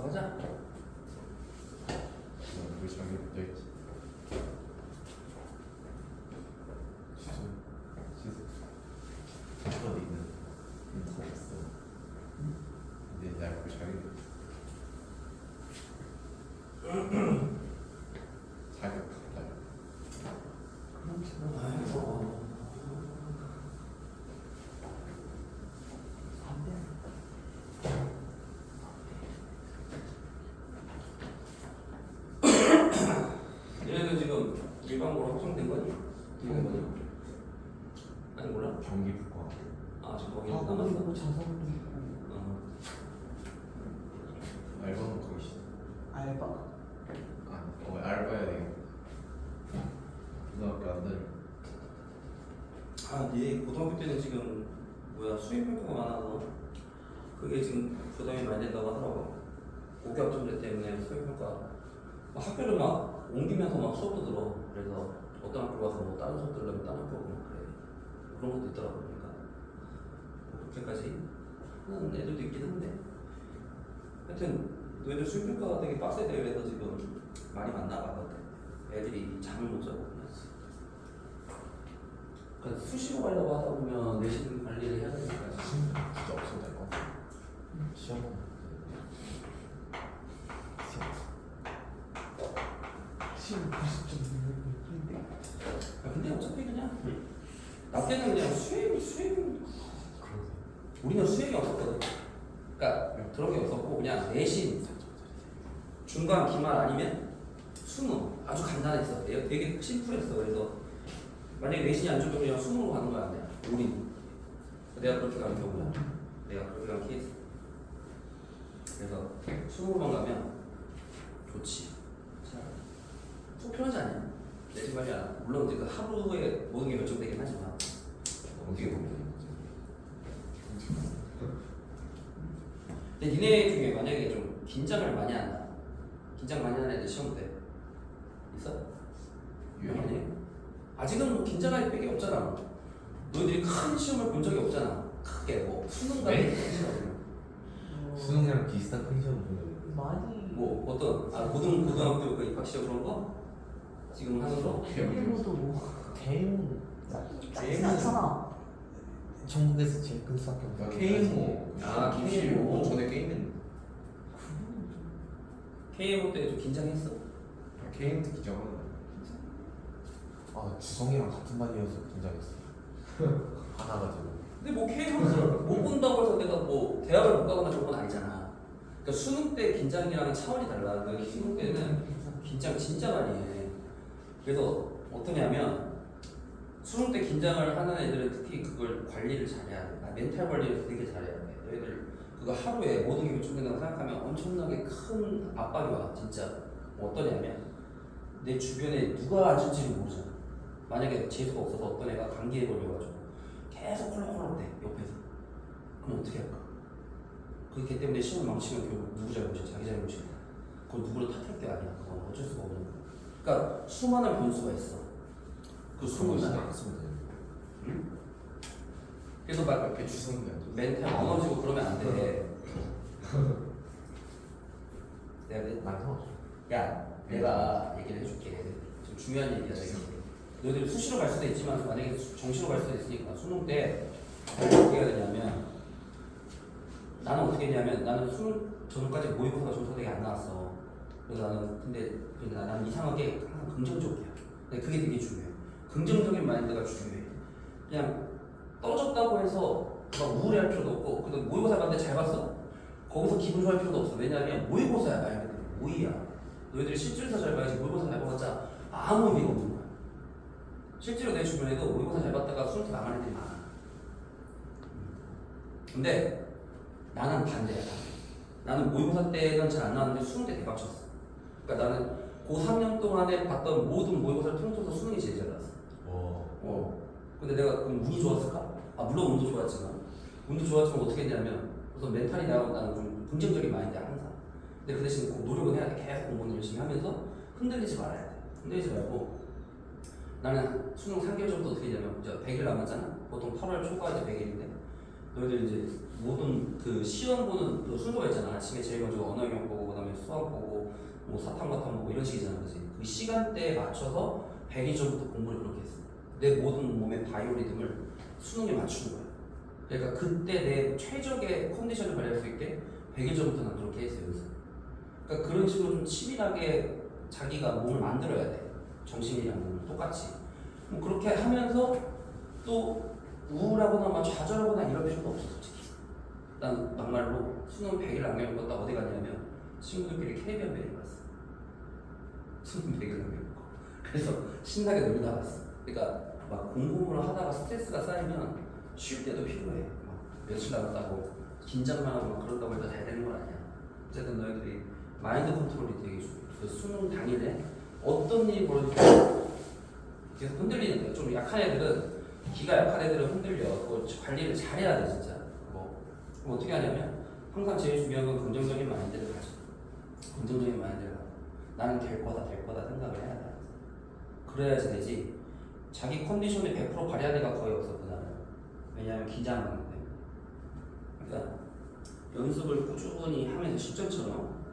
하자. 우리 장기 붙어있지. 어디 있는? 더 없어. 근데 날 장기 자격한다. 그럼 지금 아이고. 얘네들 지금 일반고로 확정된 거니? 되는 거니? 아니 몰라? 경기 북과. 아 지금 거기 과거도 남았어? 있고 자산도 있고 알바는 거기 있어. 알바? 알바야 되겠다. 고등학교 안 다녀. 네 고등학교 때는 지금 뭐야 수행 평가가 많아서 그게 지금 부담이 많이 된다고 하더라고. 5개월 정도 때문에 수행 평가 학교를 막 옮기면서 막 수업도 들어. 그래서 어떤 학교 가서 뭐 다른 수업 들으려면 다른 학교 오고 그래. 그런 것도 있더라고. 그러니까 그렇게까지 하는 애들도 있긴 한데 하여튼 너희들 수행 평가가 되게 빡세 대회에서 지금 많이 만나 봤거든. 애들이 잠을 못 자고 그랬어. 그러니까 수시로 가려고 하다 보면 내신 관리를 해야 되니까 진짜 없어도 될 것 같아. 시험은 시험 90점 있는데 근데 어차피 그냥 나 때는 그냥 수행 우리는 수행이 없었거든. 그러니까 그런 게 없었고 그냥 내신 중간 기말 아니면 수능 아주 간단했어. 되게 심플했어. 그래서 만약에 내신이 안 좋으면 그냥 수능으로 가는 거야. 우리 내가 그렇게 가는 경우야. 내가 그렇게 간 케이스. 그래서 수능으로만 가면 좋지. 속 편하지 않냐? 내신 관리 안 하고. 물론 이제 그 하루에 모든 게 결정되긴 하지만 어떻게 보면. 근데 니네 중에 만약에 좀 긴장을 많이 한다. 긴장 많이 하는 애들 시험 때 있어? 아니 아직은 뭐 긴장할 빼기 없잖아. 너희들이 큰 시험을 본 적이 없잖아. 크게 뭐 수능 같은 시험. 수능이랑 비슷한 큰 시험 본 적이 있어요. 많이 뭐 어떤 고등학교 그 입학 시험 그런 거 지금 하는 거? 일본도 뭐 K모 짧진 않잖아. 전국에서 제일 큰 수학교. K모. K모. 전에 게임했는데. KMO 때 좀 긴장했어? 게임 특히 저거는. 아 주성이랑 같은 반이어서 긴장했어. 하나 가지고. 근데 뭐 KMO를 못 본다고 해서 내가 뭐 대학을 못 가거나 그런 건 아니잖아. 그러니까 수능 때 긴장이랑 차원이 달라. 그러니까 수능 때는 긴장 진짜 많이 해. 그래서 어떠냐면 수능 때 긴장을 하는 애들은 특히 그걸 관리를 잘해야 돼. 멘탈 관리를 되게 잘해야 돼. 너희들 그거 하루에 모든 게 결정된다고 생각하면 엄청나게 큰 압박이 와. 진짜 어떠냐면 내 주변에 누가 앉을지를 모르잖아. 만약에 재수가 없어서 어떤 애가 감기에 걸려가지고 계속 콜록콜록대 옆에서. 그럼 어떻게 할까? 그렇기 때문에 시험을 망치면 결국 누구 잘못이야? 자기 잘못이야. 그걸 누구를 탓할 게 아니야. 그건 어쩔 수가 없는 거야. 그러니까 수많은 변수가 있어. 그 수능은 생각했으면 돼. 응? 그래서 막 옆에 주성이 앉아. 멘탈 무너지고 그러면 안 돼. 내가 얘기를 해줄게. 좀 중요한 얘기야. 너희들 수시로 갈 수도 있지만 만약에 정시로 갈 수도 있으니까 수능 때 어떻게 해야 되냐면 나는 어떻게 했냐면 나는 수능 전까지 모의고사가 점수가 되게 안 나왔어. 그래서 근데 나는 이상하게 항상 긍정적이야. 근데 그게 되게 중요해. 긍정적인 마인드가 중요해. 그냥 떨어졌다고 해서 막 우울해할 필요도 없고 그래도 모의고사 봤는데 잘 봤어? 거기서 기분 좋아할 필요도 없어. 왜냐하면 모의고사야. 말 그대로 모의야. 너희들이 실질에서 잘 봐야지 모의고사 잘 봐봤자 아무 의미가 없는 거야. 실제로 내 주변에도 모의고사 잘 봤다가 수능 때 망한 애들이 많아. 근데 나는 반대야. 나는 모의고사 때는 잘 안 나왔는데 수능 때 대박 쳤어. 그러니까 나는 고 3년 동안에 봤던 모든 모의고사를 통틀어서 수능이 제일 잘 나왔어. 근데 내가 그럼 운이 좋았을까? 물론 운도 좋았지만 어떻게 했냐면 우선 멘탈이 나는 좀 긍정적인 마인드야 항상. 근데 그 대신 노력은 해야 돼. 계속 공부는 열심히 하면서 흔들리지 말아야 돼. 흔들리지 말고 나는 수능 3개월 전부터 어떻게 했냐면 이제 100일 남았잖아. 보통 8월 초가 이제 100일인데 너희들 이제 모든 그 시험 보는 그 순서가 있잖아. 아침에 제일 먼저 언어 영역 보고 그다음에 수학 보고 뭐 사탐 과탐 보고 이런 식이잖아, 그렇지? 그 시간대에 맞춰서 100일 전부터 공부를 그렇게 했어. 내 모든 몸의 바이오리듬을 수능에 맞추는 거야. 그러니까 그때 내 최적의 컨디션을 발휘할 수 있게 100일 전부터 난 그렇게 했어요. 그래서 그러니까 그런 식으로 좀 치밀하게 자기가 몸을 만들어야 돼. 정신이랑 몸을 똑같이. 뭐 그렇게 하면서 또 우울하거나 막 좌절하거나 이럴 필요도 없어, 솔직히. 난 막말로 수능 100일 남겨놓고 어디 갔냐면 친구들끼리 캐리비안 베이를 갔어. 수능 100일 남겨놓고. 그래서 신나게 놀다 왔어. 그러니까 막 공부를 하다가 스트레스가 쌓이면 쉴 때도 필요해. 막 며칠 남았다고 긴장만 하고 막 그런다고 해서 잘 되는 건 아니야. 어쨌든 너희들이 마인드 컨트롤이 되게 중요해. 그 수능 당일에 어떤 일이 벌어질지 계속 흔들리는 거야. 좀 약한 애들은, 기가 약한 애들은 흔들려. 그거 관리를 잘해야 돼, 진짜. 그럼 어떻게 하냐면 항상 제일 중요한 건 긍정적인 마인드를 가져. 긍정적인 마인드를 가져. 나는 될 거다 생각을 해야 돼. 그래야지 되지. 자기 컨디션이 100% 발휘한 애가 거의 없어, 그날은. 왜냐하면 긴장하기 때문에. 그러니까 연습을 꾸준히 하면서 실전처럼,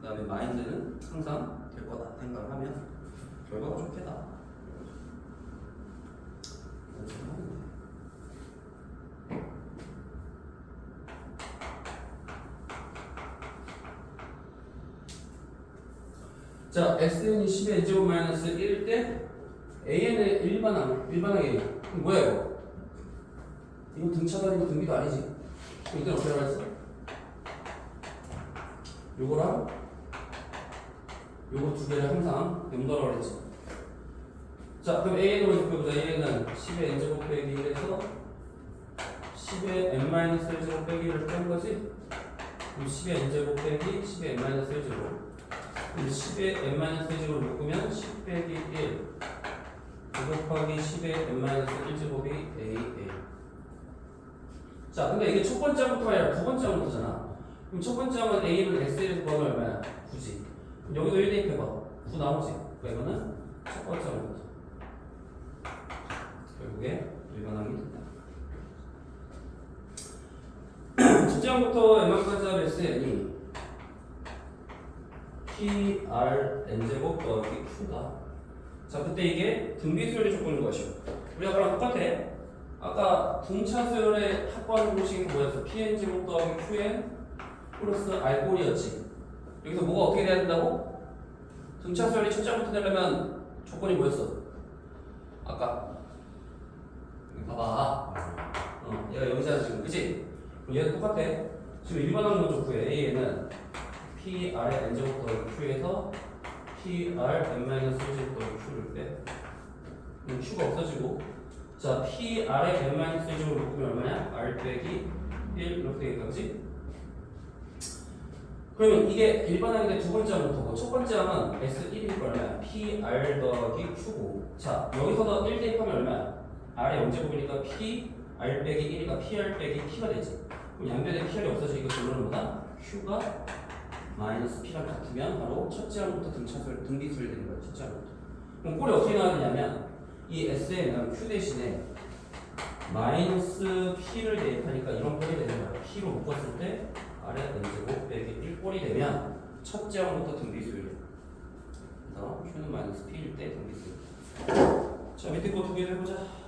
그 다음에 마인드는 항상 될 거다 생각을 하면 결과가 좋겠다. 연습하는 거야. 자, xn이 10의 n제곱 마이너스 1일 때 an의 일반항이 뭐야 이거? 이거 등차도 아니고 등비도 아니지. 이때는 어떻게 알았어? 요거랑 요거 두 개를 항상 연달아 그랬지. 자, 그럼 an으로 적혀보자. an은 10의 n제곱 빼기 1에서 10의 n-1제곱 빼기 1을 뺀 거지? 그럼 10의 n제곱 빼기 10의 n-1제곱. 10의 n-1제곱을 묶으면 10 빼기 1 곱하기 10의 n-1제곱이 AA. 자, 근데 이게 첫 번째 항부터가 아니라 두 번째 항부터잖아. 그럼 첫 번째 항은 A는 X에 구하면 얼마야? 9지. 그럼 여기도 1 대입해봐. 9 나오지? 그러면은 첫 번째 항부터 결국에 일반항이 된다. 첫째 항부터 n만까지 합 SN이 PRN제곱 더하기 Q다. 자, 그때 이게 등비수열의 조건인 것이요. 우리가 그랑 똑같아. 아까 등차수열의 합관 공식이 뭐였어? PN제곱 더하기 QN 플러스 R꼴이었지. 여기서 뭐가 어떻게 돼야 된다고? 등차수열이 첫째부터 되려면 조건이 뭐였어? 아까 봐봐. 얘가 여기잖아 지금, 그치? 그럼 얘도 똑같아. 지금 일반항 먼저 구해. A에는 PR의 n제곱 더하기 Q에서 PR n-1제곱 더하기 Q를 빼. 그럼 Q가 없어지고, 자, PR의 n-1제곱을 묶으면 얼마냐? R 빼기 1 이렇게 되겠지? 그러면 이게 일반항인데 두 번째 항부터고, 첫 번째 항은 S1이니까 얼마야? PR 더하기 Q고, 자, 여기서도 1 대입하면 얼마야? R의 0제곱이니까 P R 빼기 1이니까 PR 빼기 P가 되지. 그럼 양변에 PR이 없어지니까 결론은 뭐다? Q가 마이너스 P랑 같으면 바로 첫째 항부터 등비수열이 되는 거야. 첫째 항부터. 그럼 꼴이 어떻게 나와야 되냐면 이 S에는 Q 대신에 마이너스 P를 대입하니까 이런 꼴이 되는 거야. P로 묶었을 때 아래 n제곱 빼기 1꼴이 되면 첫째 항부터 등비수열. 그래서 Q는 마이너스 P일 때 등비수열. 자, 밑에 거 두 개 해보자.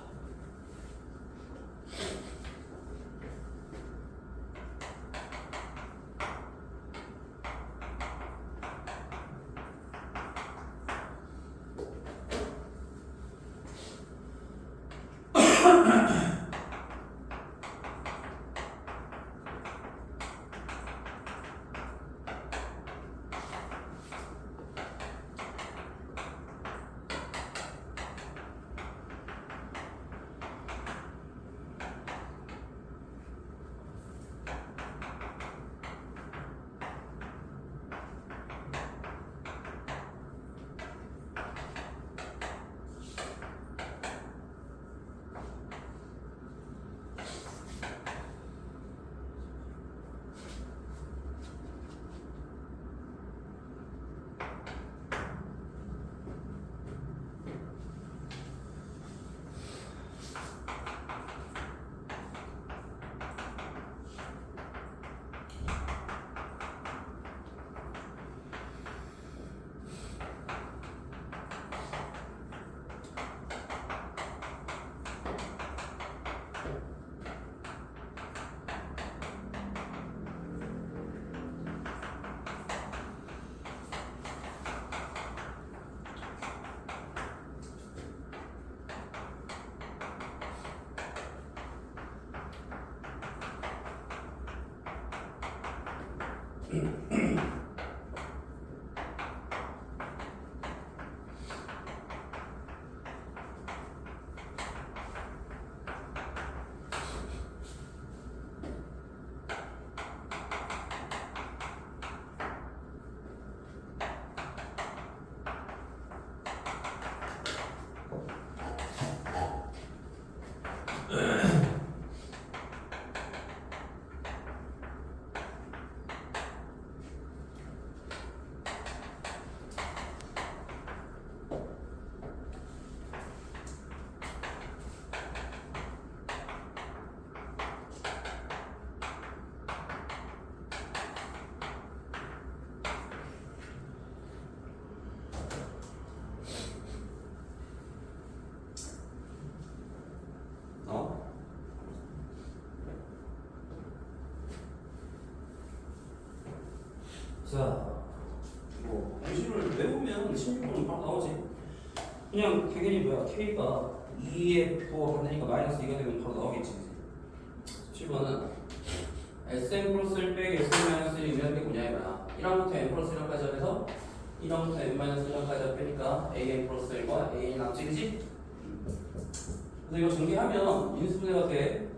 자, 뭐 공식을 외우면 16번은 바로 나오지. 그냥 당연히 뭐야, K가 2F 하니까 마이너스 2가 되면 바로 나오겠지. 7번은 Sn 플러스 1 빼기 Sn 마이너스 1이 의미하는 게 뭐냐 이거야. 1항부터 n 플러스 1항까지 합해서 1항부터 n 마이너스 1항까지 빼니까 an 플러스 1과 an이 남지그지? 그래서 이거 정리하면 인수분해가 돼.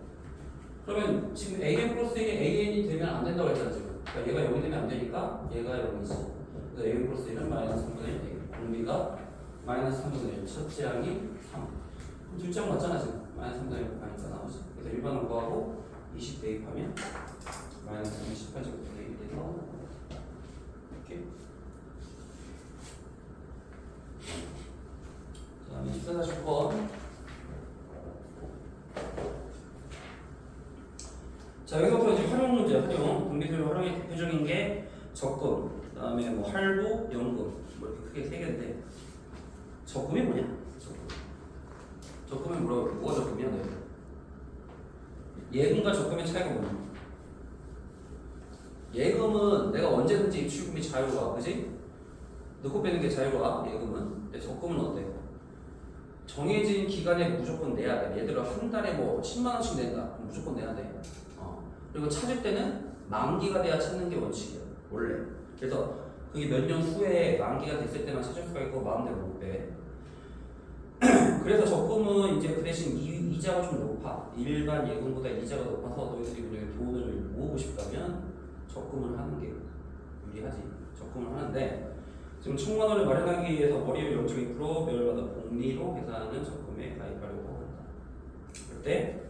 그러면 지금 an 플러스 1이 an이 되면 안 된다고 했잖아 지금. 그러니까 얘가 0이 되면 안 되니까 얘가 0이지. 그래서 a 플러스 1은 마이너스 3분의 1, 공비가 마이너스 3분의 1, 첫째 항이 3. 둘째 항 맞잖아 지금. 마이너스 3분의 1 하니까 나오지. 그래서 일반항 구하고 20 대입하면 마이너스 28제곱 대입돼서 이렇게. 그 다음에 14, 49번. 자, 여기서부터 이제 활용 문제, 활용. 분비술 활용의 대표적인 게 적금, 그 다음에 뭐 할부, 연금, 뭐 이렇게 크게 세 개인데, 적금이 뭐냐? 적금이 뭐가 적금이야, 너? 예금과 적금의 차이가 뭐냐? 예금은 내가 언제든지 입출금이 자유로워, 그지? 넣고 빼는 게 자유로워, 예금은. 근데 적금은 어때? 정해진 기간에 무조건 내야 돼. 예를 들어 한 달에 뭐 10만 원씩 낸다. 그럼 무조건 내야 돼. 그리고 찾을 때는 만기가 돼야 찾는 게 원칙이야 원래. 그래서 그게 몇 년 후에 만기가 됐을 때만 찾을 수가 있고 마음대로 못 빼. 그래서 적금은 이제 그 대신 이자가 좀 높아. 일반 예금보다 이자가 높아서 너희들이 만약에 돈을 모으고 싶다면 적금을 하는 게 유리하지. 적금을 하는데 지금 1,000만 원을 마련하기 위해서 월이율 0.2% 매월마다 복리로 계산하는 적금에 가입하려고 한다. 그때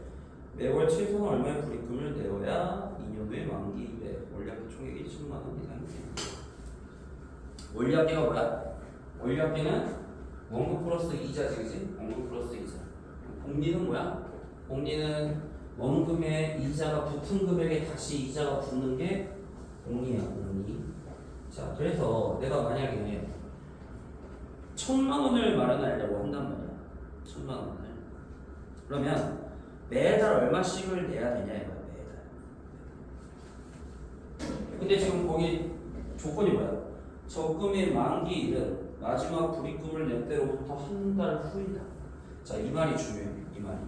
매월 최소한 얼마의 불입금을 내어야 2년 후에 만기일에 원리합계 총액이 10만 원 이상이 됩니다. 원리합계가 뭐야? 원리합계는 원금 플러스 이자지, 그지? 원금 플러스 이자. 복리는 뭐야? 복리는 원금에 이자가 붙은 금액에 다시 이자가 붙는 게 복리야, 복리. 자, 그래서 내가 만약에 1,000만 원을 마련하려고 한단 말이야. 1,000만 원을. 그러면 매달 얼마씩을 내야 되냐 이거야, 매달. 근데 지금 거기 조건이 뭐야? 적금의 만기일은 마지막 불입금을 낸 때로부터 한 달 후이다. 자, 이 말이 중요해. 이 말이.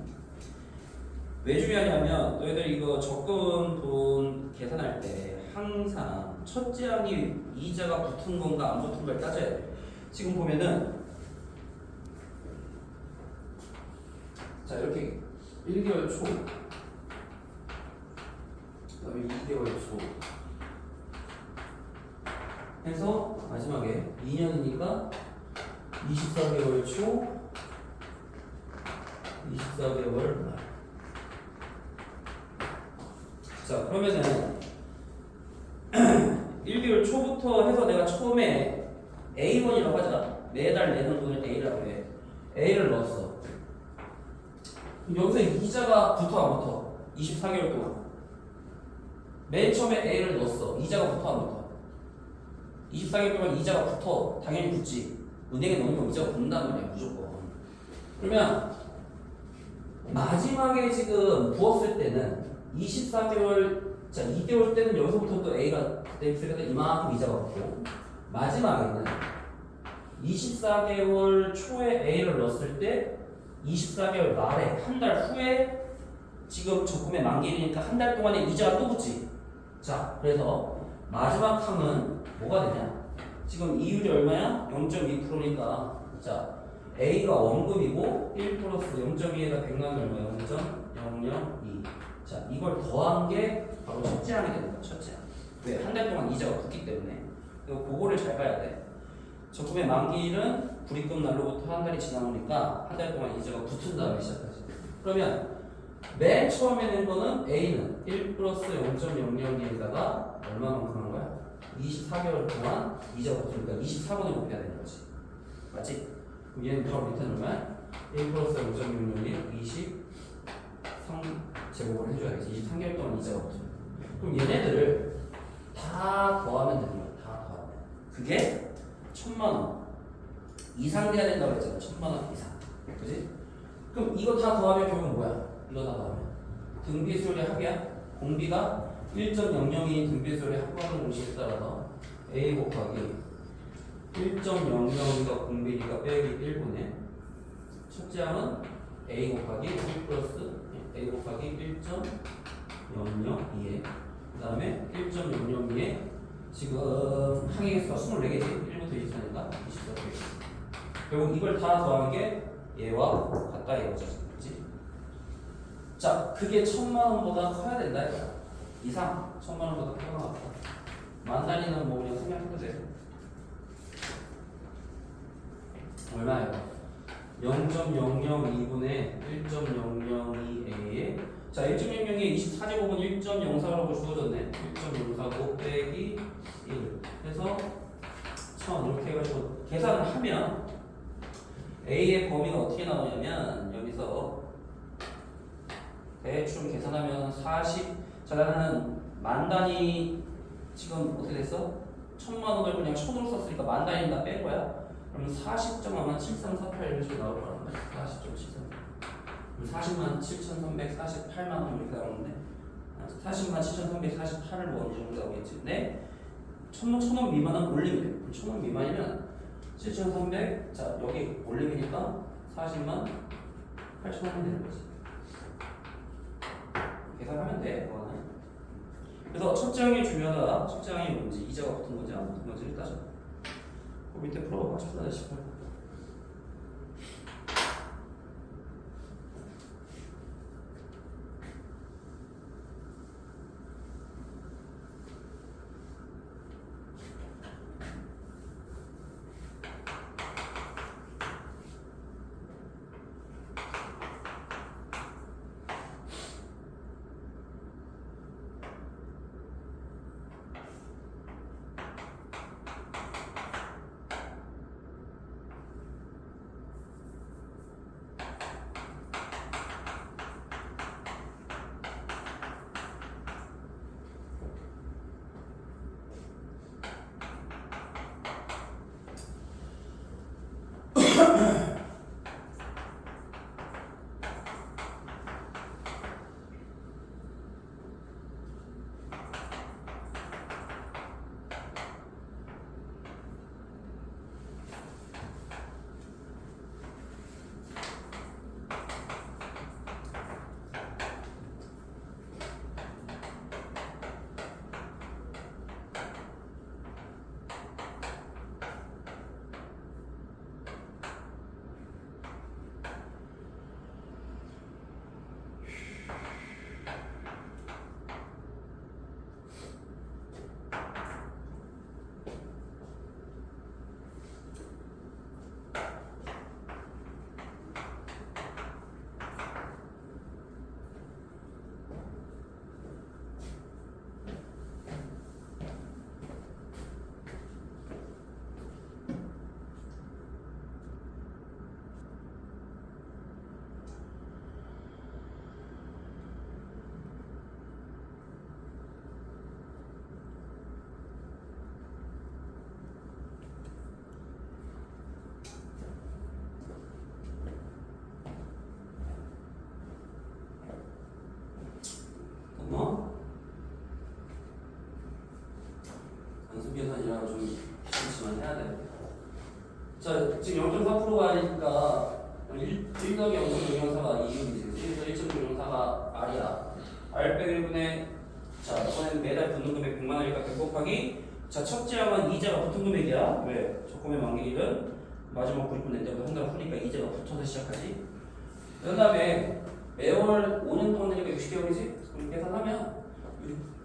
왜 중요하냐면 너희들 이거 적금 돈 계산할 때 항상 첫째 항이 이자가 붙은 건가 안 붙은 걸 따져야 돼. 지금 보면은 자, 이렇게 1개월 초, 그다음에 2개월 초 해서 마지막에 2년이니까 24개월 초, 24개월 말. 자, 그러면은 1개월 초부터 해서 내가 처음에 A1이라고 하자. 매달 내는 돈을 A라고 해. A를 넣었어. 여기서 이자가 붙어 안 붙어? 24개월 동안 맨 처음에 A를 넣었어. 이자가 붙어 안 붙어? 24개월 동안 이자가 붙어. 당연히 붙지. 은행에 넣으면 이자가 붙는단 말이야 무조건. 그러면 마지막에 지금 부었을 때는 24개월, 자 2개월 때는 여기서부터 또 A가 있으니까 이만큼 이자가 붙고, 마지막에는 24개월 초에 A를 넣었을 때 24개월 말에 한 달 후에 지금 적금의 만기일이니까 한 달 동안에 이자가 또 붙지. 자, 그래서 마지막 항은 뭐가 되냐? 지금 이율이 얼마야? 0.2%니까 자 A가 원금이고 1 플러스 0.2에다 100만 얼마야? 0.002. 자 이걸 더한 게 바로 첫째 항이 되는 거야. 첫째 항. 왜? 한 달 동안 이자가 붙기 때문에. 그리고 그거를 잘 봐야 돼. 적금의 만기일은 불입금 날로부터 한 달이 지나오니까 한 달 동안 이자가 붙은 다음에 시작하지. 그러면 맨 처음에 낸 거는 A는 1 플러스 0.002에다가 얼마만큼 한 거야? 24개월 동안 이자가 붙으니까 24번을 곱해야 되는 거지. 맞지? 그럼 얘는 바로 밑에는 얼마야? 1 플러스 0.001 23 제곱을 해줘야지. 23개월 동안 이자가 붙으면. 그럼 얘네들을 다 더하면 되는 거야. 다 더하면. 그게 1000만 원 이상 돼야 된다고 했잖아. 1000만 원 이상. 그지? 그럼 이거 다 더하면 결국 뭐야? 이거 다 더하면 등비수열의 합이야. 공비가 1.002 등비수열의 합하는 공식에 따라서 A 곱하기 1.002가 공비니까 빼기 1분의 첫째 항은 A 곱하기 1 플러스 A 곱하기 1.002에 그 다음에 1.002에 지금 항의 개수가 24개지 1부터 24니까 24개. 결국 이걸 다 더하는 게 얘와 같다 이거죠. 그치? 자 그게 1000만 원보다 커야 된다 이거야. 이상 1000만 원보다 커야 나왔다. 만 단위는 뭐 그냥 생각해도 돼. 얼마예요? 0.002분의 1.002a에 자 1.002에 24제곱은 1.04라고 주어졌네. 1.049 빼기 1 해서 1000 이렇게 해가지고 계산을 하면 A의 범위가 어떻게 나오냐면 여기서 대충 계산하면 40 자 나는 만 단위 지금 어떻게 됐어? 1000만 원을 그냥 1000으로 썼으니까 만 단위는 다 뺀 거야. 그러면 40.7348 이런 식으로 나올 거란 말이야. 40.73 40만 7,348만 원 이렇게 나오는데 40만 7,348을 원으로 나오겠지. 근데 1000원 미만은 올리면 돼. 1000원 미만이면 7,300 자 여기 올림이니까 40만 8,000원이 되는 거지. 계산하면 돼. 그거는. 그래서 첫째 항이 중요하다. 첫째 항이 뭔지 이자가 붙은 건지 안 붙은 건지를 따져. 그 밑에 풀어봐. 14-18. 단순 계산이라 좀 귀찮지만 해야 돼. 자, 지금 0.4%가 아니니까 1 더하기 0.004가 2이지. 그래서 1.004가 R이야. R 빼기 1분의 자, 이번에는 매달 붙는 금액 100만 원이니까 100 곱하기 자, 첫째 항은 이자가 붙은 금액이야. 왜? 적금의 만기일은 마지막 구입금 낸 때보다 한 달 후니까 이자가 붙어서 시작하지. 그 다음에 매월 5년 동안 되니까 60개월이지? 그럼 계산하면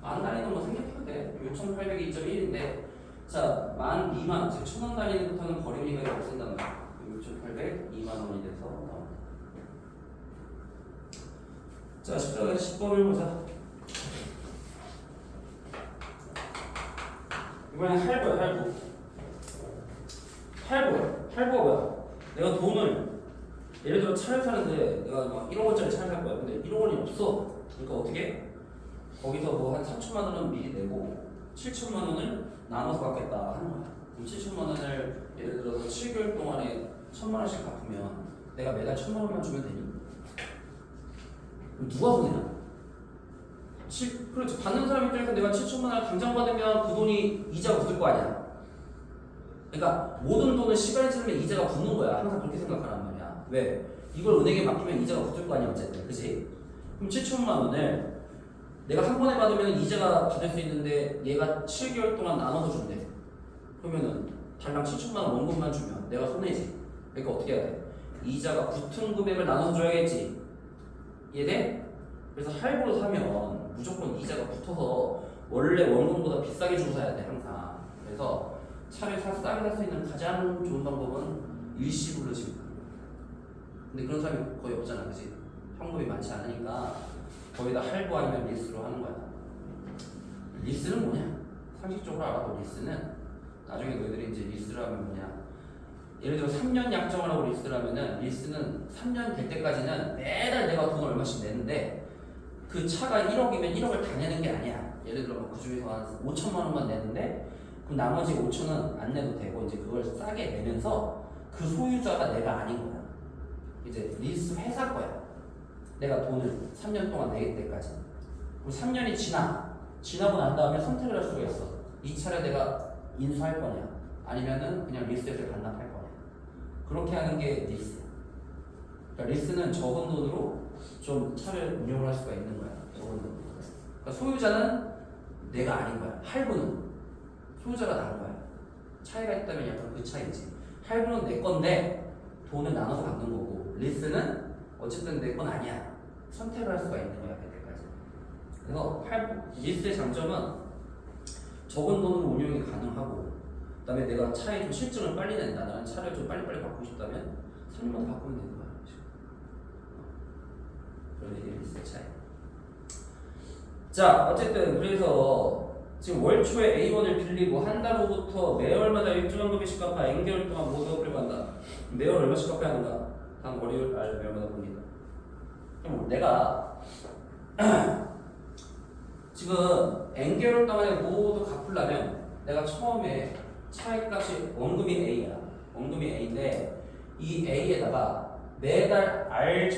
만 단위는 뭐 생략해도 6,800이 2.1인데 자, 만 미만, 즉 1,000원 단위부터는 거리비가 없앤다는 거야. 6,800, 2만 원이 돼서 나옵니다. 자, 14번 10번을 보자. 이번엔 할부야, 할부. 할부가 뭐야? 내가 돈을 예를 들어 차를 사는데 내가 막 1억 원짜리 차를 살 거야. 근데 1억 원이 없어. 그러니까 어떻게? 거기서 뭐 한 3천만 원은 미리 내고 7천만 원을 나눠서 갚겠다 하는 거야. 그럼 7천만 원을 예를 들어서 7개월 동안에 1,000만 원씩 갚으면 내가 매달 1,000만 원만 주면 되니? 그럼 누가 손해야? 그렇지. 받는 사람 입장에서 내가 7천만 원을 당장 받으면 그 돈이 이자가 붙을 거 아니야. 그러니까 모든 돈은 시간이 지나면 이자가 붙는 거야. 항상 그렇게 생각하란 말이야. 왜? 이걸 은행에 맡기면 이자가 붙을 거 아니야 어쨌든. 그치? 그럼 7천만 원을 내가 한 번에 받으면 이자가 받을 수 있는데 얘가 7개월 동안 나눠서 준대. 그러면은 달랑 7천만 원 원금만 주면 내가 손해지. 그러니까 어떻게 해야 돼? 이자가 붙은 금액을 나눠서 줘야겠지. 이해돼? 그래서 할부로 사면 무조건 이자가 붙어서 원래 원금보다 비싸게 주고 사야 돼 항상. 그래서 차를 싸게 살 수 있는 가장 좋은 방법은 일시불로 지급하는 거야. 근데 그런 사람이 거의 없잖아, 그치? 현금이 많지 않으니까 거의 다 할부 아니면 리스로 하는 거야. 리스는 뭐냐? 상식적으로 알아도 리스는 나중에 너희들이 이제 리스를 하면 뭐냐? 예를 들어 3년 약정을 하고 리스를 하면은 리스는 3년 될 때까지는 매달 내가 돈을 얼마씩 내는데 그 차가 1억이면 1억을 다 내는 게 아니야. 예를 들어 그 중에서 한 5천만 원만 내는데 그 나머지 5천은 안 내도 되고 이제 그걸 싸게 내면서 그 소유자가 내가 아닌 거야. 이제 리스 회사 거야. 내가 돈을 3년 동안 내길 때까지. 그럼 3년이 지나고 난 다음에 선택을 할 수가 있어. 이 차를 내가 인수할 거냐 아니면은 그냥 리스에서 반납할 거냐. 그렇게 하는 게 리스야. 그러니까 리스는 적은 돈으로 좀 차를 운영을 할 수가 있는 거야. 적은 돈으로. 그러니까 소유자는 내가 아닌 거야. 할부는 소유자가 나은 거야. 차이가 있다면 약간 그 차이지. 할부는 내 건데 돈을 나눠서 받는 거고 리스는 어쨌든 내 건 아니야. 선택을 할 수가 있는 거야 그때까지. 그래서 리스의 장점은 적은 돈으로 운영이 가능하고 그다음에 내가 차에 좀 실증을 빨리 낸다. 나는 차를 좀 빨리빨리 바꾸고 싶다면 3년마다 바꾸면 되는 거야. 그런 얘기를 리스의 차이. 자 어쨌든 그래서 지금 월 초에 A1을 빌리고 한 달 후부터 매월마다 일정한 금액씩 갚아 N개월 동안 모두 갚으려고 한다. 매월 얼마씩 갚아야 하는가? 단 월요일 매월마다 봅니다. 그럼 내가 지금 N개월 동안에 모두 갚으려면 내가 처음에 차의 값이 원금이 A야. 원금이 A인데 이 A에다가 매달 R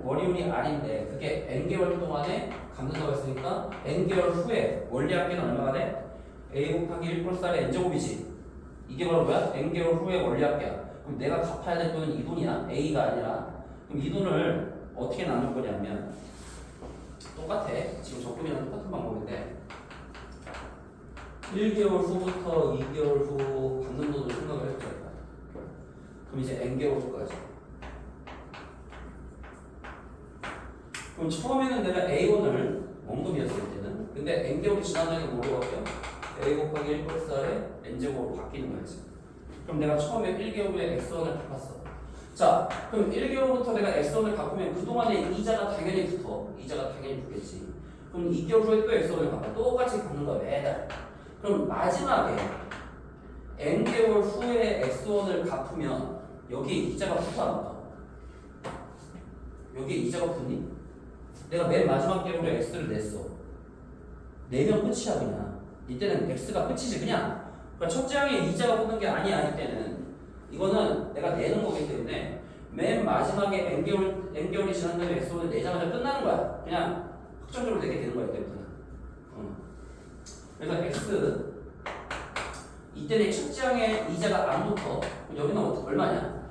월요일이 R인데 그게 N개월 동안에 갚는다고 했으니까 N개월 후에 원리합계는 얼마가 돼? A 곱하기 1 플러스 R의 N제곱이지. 이게 바로 뭐야? N개월 후에 원리합계야. 그럼 내가 갚아야 될 돈은 이 돈이야. A가 아니라. 그럼 이 돈을 어떻게 나눌 거냐면 똑같아. 지금 적금이랑 똑같은 방법인데 1개월 후부터 2개월 후 받는 돈을 생각을 할 거야. 그럼 이제 N개월 후까지. 그럼 처음에는 내가 A1을 원금이었을 때는 근데 N개월이 지나다니까 뭐로 바뀌어? A 곱하기 1 플러스 R의 N제곱으로 바뀌는 거지. 그럼 내가 처음에 1개월에 X1을 갚았어. 자, 그럼 1개월부터 내가 X1을 갚으면 그동안에 이자가 당연히 붙어. 이자가 당연히 붙겠지. 그럼 2개월 후에 또 X1을 갚아. 똑같이 갚는 거야, 매달. 그럼 마지막에 N개월 후에 X1을 갚으면 여기에 이자가 붙어 안 붙어? 여기에 이자가 붙니? 내가 맨 마지막 개월에 X를 냈어. 내면 끝이야 그냥. 이때는 X가 끝이지 그냥. 그러니까 첫째 항에 이자가 붙는 게 아니야 이때는. 이거는 내가 내는 거기 때문에 맨 마지막에 N개월이 지난 다음에 X를 내자마자 끝나는 거야. 그냥 확정적으로 내게 되는 거야 이때부터는. 그래서 X 이때는 첫째 항에 이자가 안 붙어. 여기는 얼마냐?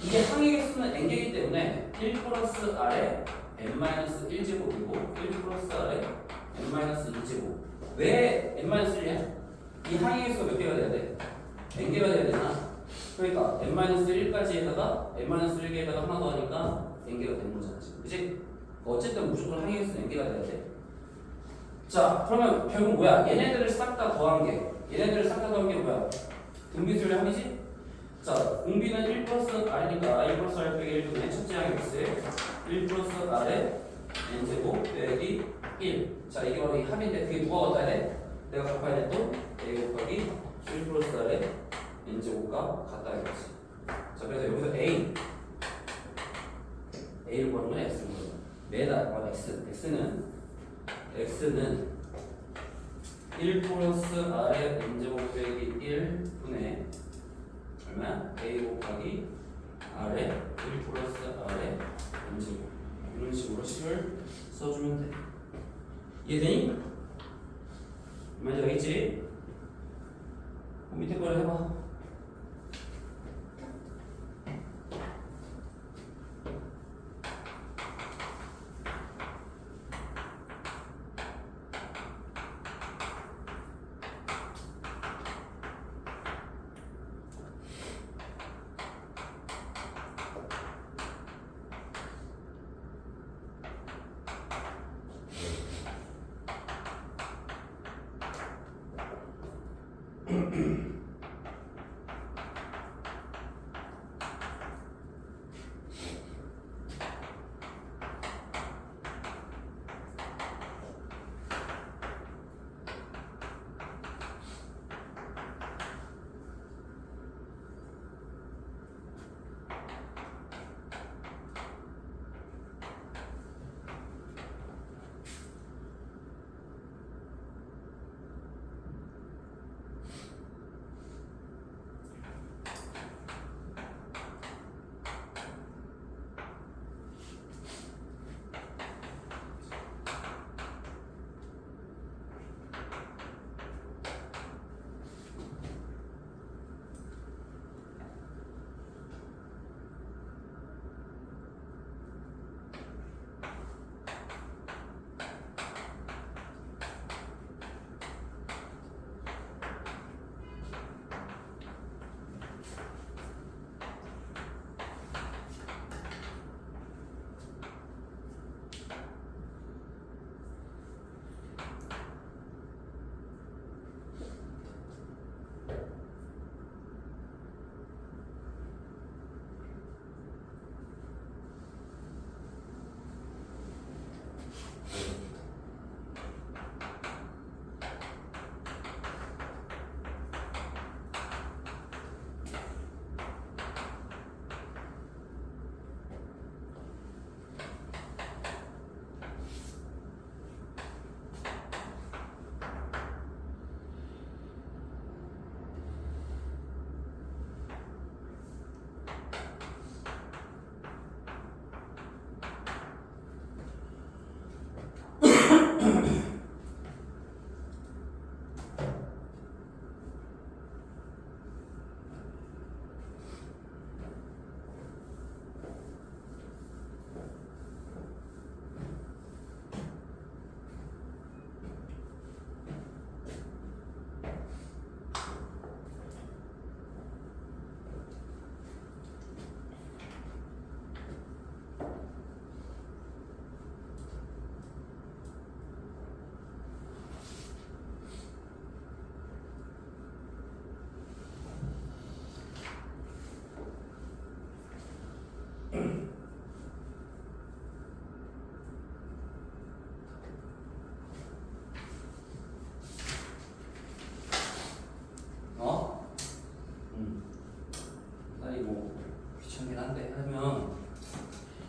이게 항의 개수는 N개이기 때문에 1 플러스 R에 n-1제곱이고 1 플러스 R에 n-2제곱. 왜 n-1이야? 이 항의수가 몇 개가 돼야 돼? n개가 돼야 되잖아. 그러니까 n-1까지에다가 n-1개에다가 하나 더 하니까 n개가 되는 거잖아 지금. 그치? 어쨌든 무조건 항의수는 n개가 돼야 돼. 자 그러면 결국 뭐야? 얘네들을 싹 다 더한 게 뭐야? 등비수열 항이지? 자 공비는 1 플러스 r이니까 1 플러스 r 빼기 1분의 첫째 항의 x에 1 플러스 r에 n제곱 빼기 1. 자 이게 바로 이 합인데 그게 누가 갖다 해야 돼? 내가 갚아야 돼 또 a 곱하기 1 플러스 r에 n제곱과 같다 이거지. 자 그래서 여기서 a를 구하는 건 x인 거예요. 매다 x는 1 플러스 r의 n제곱 빼기 1분의 얼마야? a 곱하기 r의 1 플러스 r의 n제곱. 이런 식으로 식을 써주면 돼. 이해되니? 말인지 알겠지? 밑에 거를 해봐.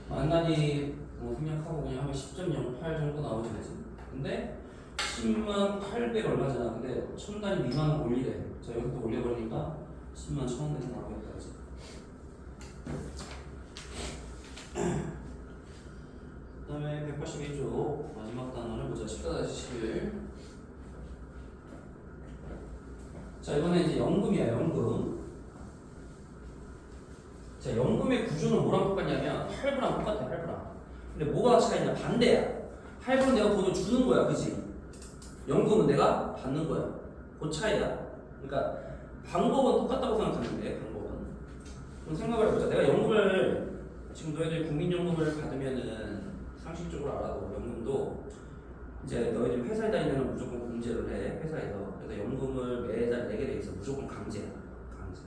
만난이 뭐 생략하고 그냥 하면 10.08 정도 나오지 되지. 근데 10만 800 얼마잖아. 근데 1000단위 미만은 올리래. 자 여기서 올려버리니까 10만 1000원에서 나오겠다. 그치? 그 다음에 182쪽 마지막 단원을 보자. 14-11. 자 이번에 이제 연금이야. 연금. 자 연금의 구조는 뭐랑 똑같냐면 할부랑 똑같아. 할부랑. 근데 뭐가 차이냐? 반대야. 할부는 내가 돈을 주는 거야. 그치? 연금은 내가 받는 거야. 그 차이야. 그러니까 방법은 똑같다고 생각하는데 방법은. 그럼 생각을 해보자. 내가 연금을 지금 너희들 국민연금을 받으면은 상식적으로 알아도 연금도 이제 너희들 회사에 다니면 무조건 공제를 해. 회사에서. 그래서 연금을 매달 내게 돼 있어. 무조건 강제야. 강제.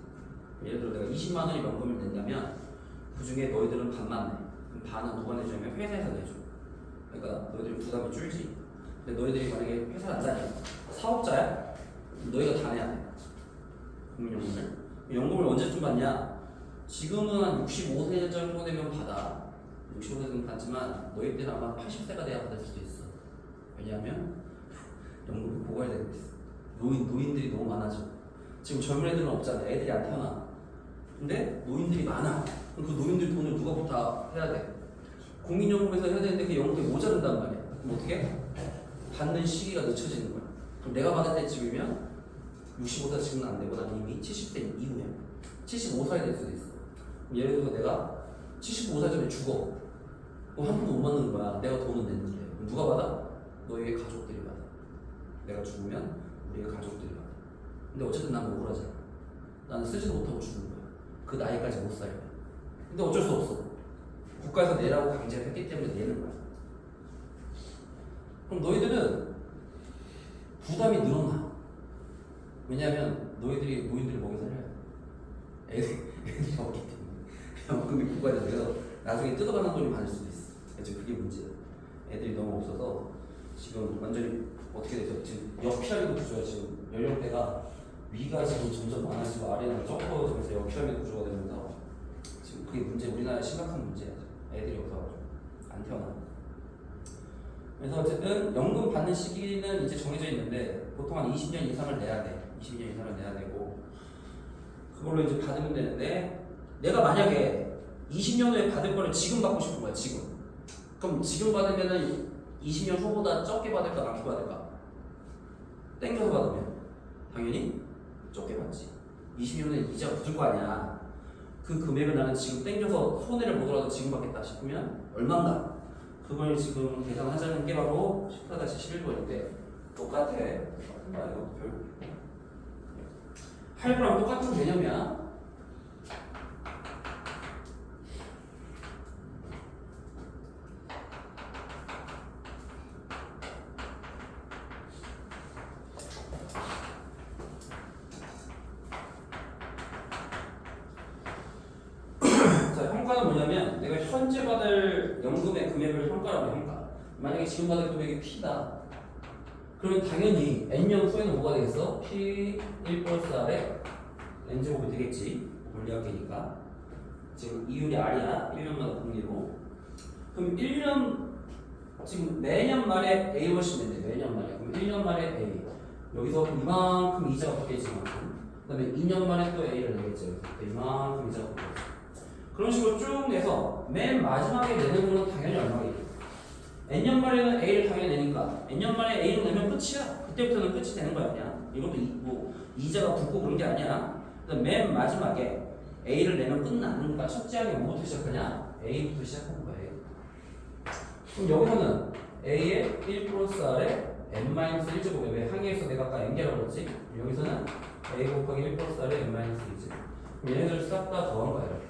예를 들어 내가 20만 원의 연금을 낸다면 그 중에 너희들은 반만 내. 그럼 반은 누가 내주냐면 회사에서 내줘. 그러니까 너희들 부담이 줄지. 근데 너희들이 만약에 회사 안 다녀. 사업자야? 그럼 너희가 다 내야 돼. 국민연금을. 연금을 언제쯤 받냐? 지금은 한 65세 정도 되면 받아. 65세 정도 받지만 너희 때는 아마 80세가 돼야 받을 수도 있어. 왜냐하면 연금이 고갈되고 있어. 노인들이 너무 많아져. 지금 젊은 애들은 없잖아. 애들이 안 태어나. 근데 노인들이 많아. 그럼 그 노인들 돈을 누가부터 해야 돼? 국민연금에서 해야 되는데 그 연금이 모자른단 말이야. 그럼 어떻게? 받는 시기가 늦춰지는 거야. 그럼 내가 받을 때쯤이면 65세 지금은 안 되고 난 이미 70세 이후에 75살이 될 수도 있어. 예를 들어서 내가 75살쯤에 죽어. 그럼 한 푼도 못 받는 거야. 내가 돈은 냈는데. 그럼 누가 받아? 너희의 가족들이 받아. 내가 죽으면 우리의 가족들이 받아. 근데 어쨌든 난 억울하잖아. 나는 쓰지도 못하고 죽는 거야. 그 나이까지 못 살게. 근데 어쩔 수 없어. 국가에서 내라고 강제를 했기 때문에 내는 거야. 그럼 너희들은 부담이 늘어나. 왜냐하면 노인들이 먹여 살려야 돼. 애들이 없기 때문에. 연금이 고갈돼서 나중에 뜯어가는 돈이 많을 수도 있어. 그래서 그게 문제야. 애들이 너무 없어서 지금 완전히 어떻게 돼서 지금 역피라미드 구조야. 지금 연령대가 위가 지금 점점 많아지고 아래는 좁아지면서 역피라미드 구조가 되면서 지금 그게 문제. 우리나라의 심각한 문제야. 애들이 없어가지고 안 태어나. 그래서 어쨌든 연금 받는 시기는 이제 정해져 있는데 보통 한 20년 이상을 내야 돼. 20년 이상을 내야 되고 그걸로 이제 받으면 되는데 내가 만약에 20년 후에 받을 거를 지금 받고 싶은 거야. 지금. 그럼 지금 받으면은 20년 후보다 적게 받을까 많게 받을까? 땡겨서 받으면 당연히 적게 받지. 20년 후에 이자가 붙을 거 아니야. 그 금액을 나는 지금 땡겨서 손해를 보더라도 지금 받겠다 싶으면 얼마인가? 그걸 지금 계산하자는 게 바로 14-11번인데 똑같아. 이거 결국 할부랑 똑같은 개념이야. 자, 평가는 뭐냐면 내가 현재 받을 연금의 금액을 평가라고 해. 평가. 만약에 지금 받을 금액이 P다. 그러면 당연히 N년 후에는 뭐가 되겠어? P1 플러스 R에 N제곱이 되겠지. 물리학계니까. 지금 이율이 R이야. 1년마다 복리로. 그럼 1년 지금 매년 말에 A 버시면 돼. 매년 말에. 그럼 1년 말에 A. 여기서 이만큼 이자가 붙겠지. 그 다음에 2년 만에 또 A를 내겠죠. 이만큼 이자가 붙겠지. 그런 식으로 쭉 내서 맨 마지막에 내는 거는 당연히 얼마겠지. N년 말에는 A를 당연히 내니까 N년 만에 A를 내면 끝이야. 그때부터는 끝이 되는 거 아니야. 이것도 뭐 이자가 붙고 그런 게 아니야. 맨 마지막에 A를 내면 끝나는 거야. 첫째 항이 뭐부터 시작하냐? A부터 시작하는 거야. A. 그럼 여기서는 A의 1 플러스 R에 n-1제곱에 왜 항에서 내가 아까 n개라고 그랬지? 여기서는 A 곱하기 1 플러스 R에 n-1제곱. 그럼 얘네들 싹 다 더한 거야. 이렇게.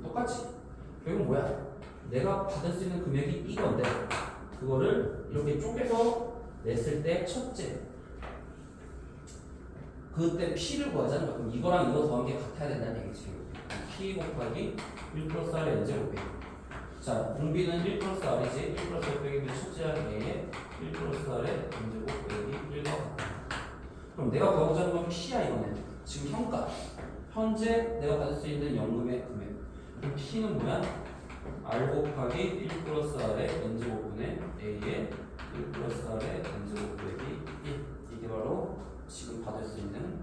똑같이. 결국 뭐야? 내가 받을 수 있는 금액이 이건데 그거를 이렇게 쪼개서 냈을 때 첫째 그때 P를 구하자는 거야. 그럼 이거랑 이거 더한 게 같아야 된다는 얘기지. P 곱하기 1 플러스 R의 n제곱. 자, 공비는 1 플러스 R이지. 1 플러스 R 빼기 첫째 A에 1 플러스 R의 n제곱 빼기 1과 같다. 그럼 내가 구하고자 하는 건 P야 이거는. 지금 현가. 현재 내가 받을 수 있는 연금의 금액. 그럼 P는 뭐야? R 곱하기 1 플러스 R의 n제곱분의 A의 1 플러스 R의 n제곱 빼기 1. 이게 바로 지금 받을 수 있는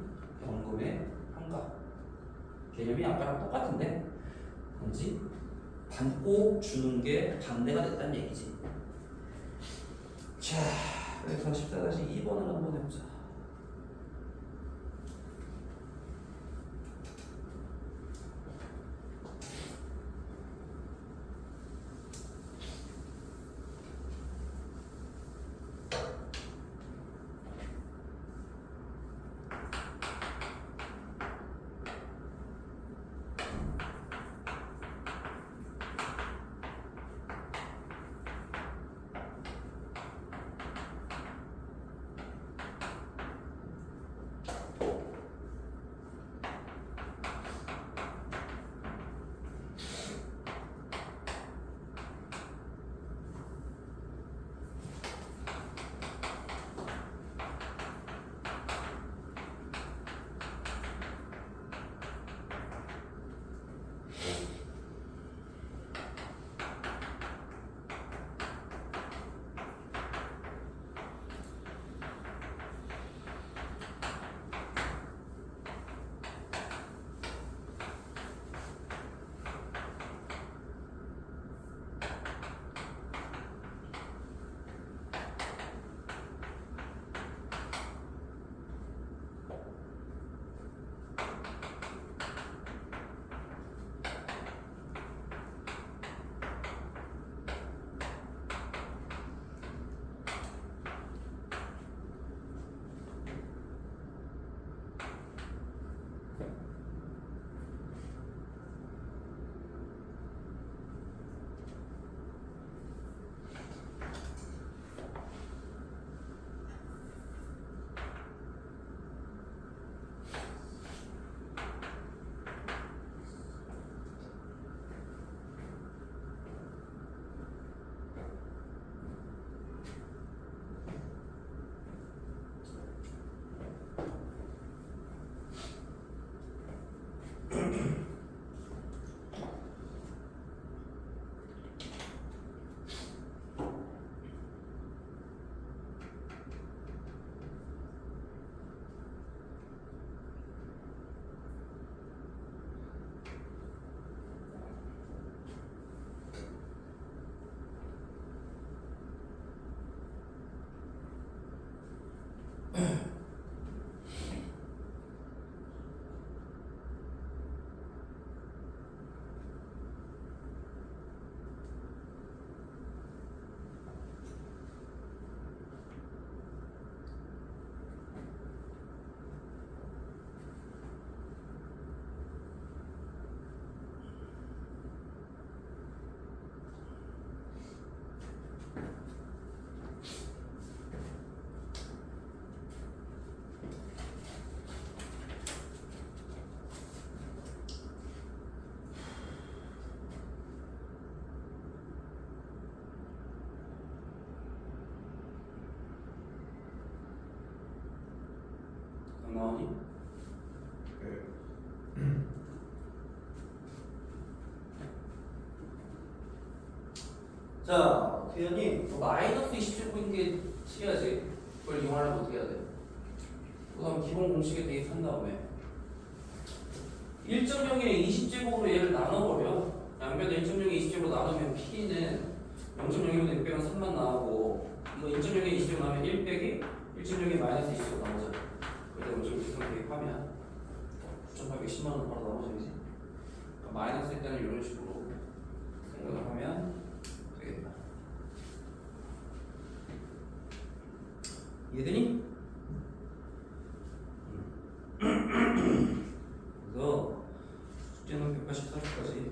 연금의 현가. 개념이 아까랑 똑같은데 뭔지 받고 주는 게 반대가 됐다는 얘기지. 자, 그래서 14-2번을 한번 해보자. 나오니? 자, 대현이 마이너스 20제곱인 게 특이하지? 그걸 이용하려면 어떻게 해야 돼? 우선 기본 공식에 대입한 다음에 1.0에 20제곱으로 얘를 나눠버려. 양변을 1.0에 20제곱으로 나누면 P는 0.01보다 600은 3만 나오고 이거 1.0에 20제곱 나오면 1 빼기 1.0에 마이너스 20제곱 나오잖아. 그때 0.1 대입하면 9,810만 원 바로 나오지. 그러니까 마이너스 일단은 이런 식으로 생각을 하면 되겠다. 이해되니? 그래서 숙제는 184초까지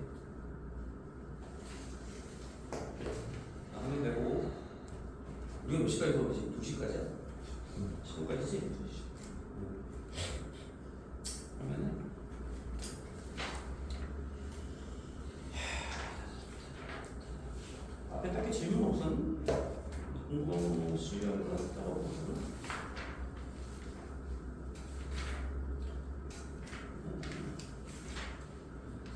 나누면 되고 우리가 몇 시까지 수업이지? 2시까지야? 15까지지? 그러면은 앞에 딱히 질문 없었나? 공부 시간을 따라오고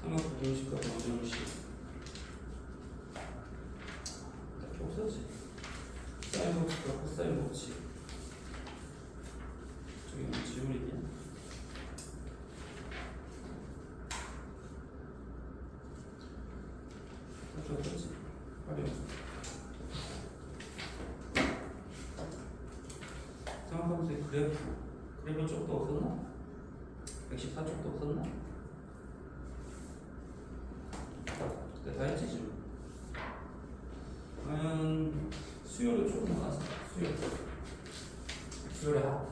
삼각 공식과 방정식 딱히 없었지. 사인 법칙과 코사인 법칙 저기 뭐 질문 있냐? 딱히 없었지. 활용 삼각함수의 그래프 쪽도 없었나? 114쪽도 없었나? 그때 다 했지 지금. 그러면 수요를 조금 나가자. 수요의 합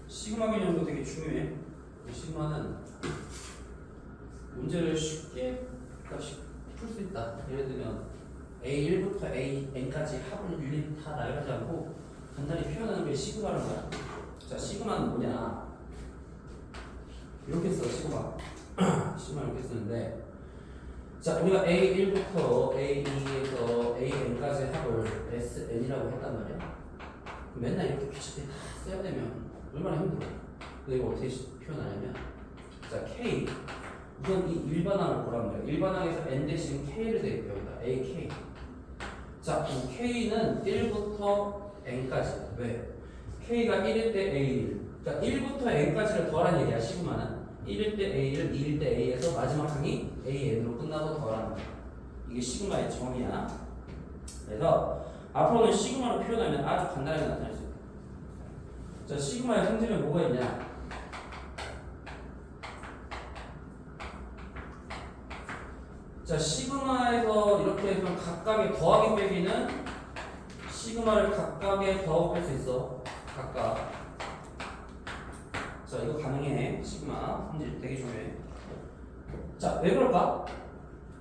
시그마 개념도 되게 중요해. 시그마는 문제를 쉽게 풀 수 있다. 예를 들면 A1부터 AN까지 합을 일일이 다 나열하지 않고 간단히 표현하는 게 시그마라는 거야. 자, 시그마는 뭐냐? 이렇게 써, 시그마. 시그마 이렇게 쓰는데, 자, 우리가 A1부터 A2에서 AN까지 합을 SN이라고 했단 말이야. 맨날 이렇게 귀찮게 다 써야 되면 얼마나 힘들어. 근데 이거 어떻게 표현하냐면, 자, K. 우선 이 일반항을 보란 말이야. 일반항에서 N 대신 K를 대입해 여기다. AK. 자, 그럼 K는 1부터 N까지. 왜? K가 1일 때 A1. 그러니까 1부터 N까지를 더하라는 얘기야, 시그마는. 1일 때 A1, 2일 때 A에서 마지막 항이 AN으로 끝나서 더하라는 거야. 이게 시그마의 정의야. 그래서 앞으로는 시그마로 표현하면 아주 간단하게 나타날 수 있다. 자, 시그마의 성질은 뭐가 있냐? 자, 시그마에서 이렇게 해서 각각의 더하기 빼기는 시그마를 각각의 더하고 뺄 수 있어. 각각. 자, 이거 가능해. 시그마 성질 되게 중요해. 자, 왜 그럴까?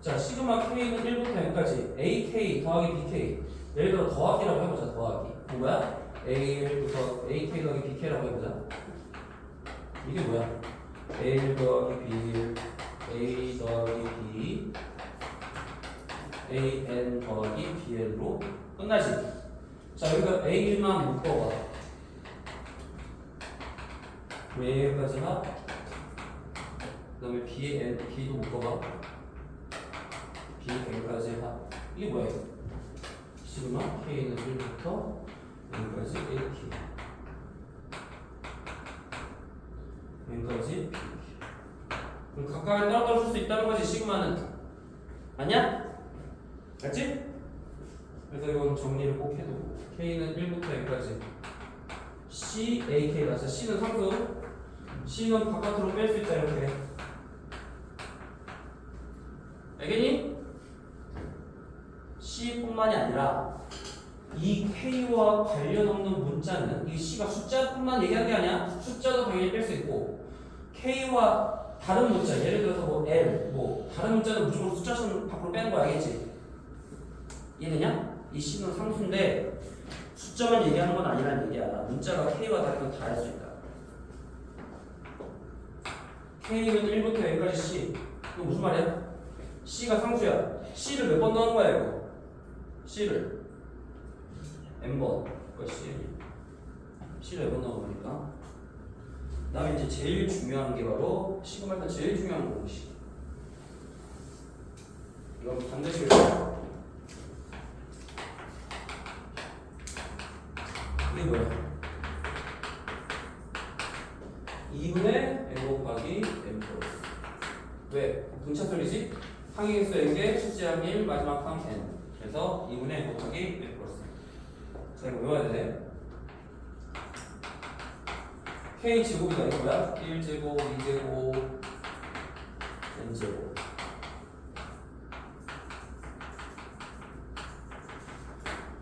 자, 시그마 K는 1부터 N까지 AK 더하기 BK. 예를 들어 더하기라고 해보자. 더하기. 뭐야? A1부터 AK 더하기 BK라고 해보자. 이게 뭐야? A1 더하기 B1 A 더하기 B AN 더하기 BN으로 끝나지. 자, 여기가 A만 묶어봐. A까지 합. 그 다음에 BN, B도 묶어봐. BN까지 합. 이게 뭐야? 시그마 K는 1부터 N까지 AK. N까지 BK. 그럼 각각을 따로따로 쓸 수 있다는 거지, 시그마는. 아니야? 알지? 그래서 이건 정리를 꼭 해두고 K는 1부터 N까지 C, AK 나서 C는 상수 C는 바깥으로 뺄 수 있다 이렇게. 알겠니? C뿐만이 아니라 이 K와 관련 없는 문자는 이 C가 숫자뿐만 얘기하는 게 아니야. 숫자도 당연히 뺄 수 있고 K와 다른 문자 예를 들어서 뭐 L 뭐 다른 문자는 무조건 숫자는 밖으로 빼는 거 알겠지? 이해되냐? 이 C는 상수인데 숫자만 얘기하는 건 아니라는 얘기야. 문자가 K와 다르면 다 할 수 있다. K는 1부터 N까지 C. 이거 무슨 말이야? C가 상수야. C를 몇 번 넣은 거야 이거? C를 n번 것이 C로 n번 넣어보니까 그 다음에 이제 제일 중요한 게 바로 시그마 때 제일 중요한 공식 이건 반드시 외워야 이게 뭐야? 2분의 n 곱하기 n 플러스 왜? 분차솔이지? 항의 개수 n개, 실제항 1, 마지막 항 n 그래서 2분의 n 곱하기 n 플러스 자 이거 외워야 돼 k제곱이다 이거야? 1제곱, 2제곱, n제곱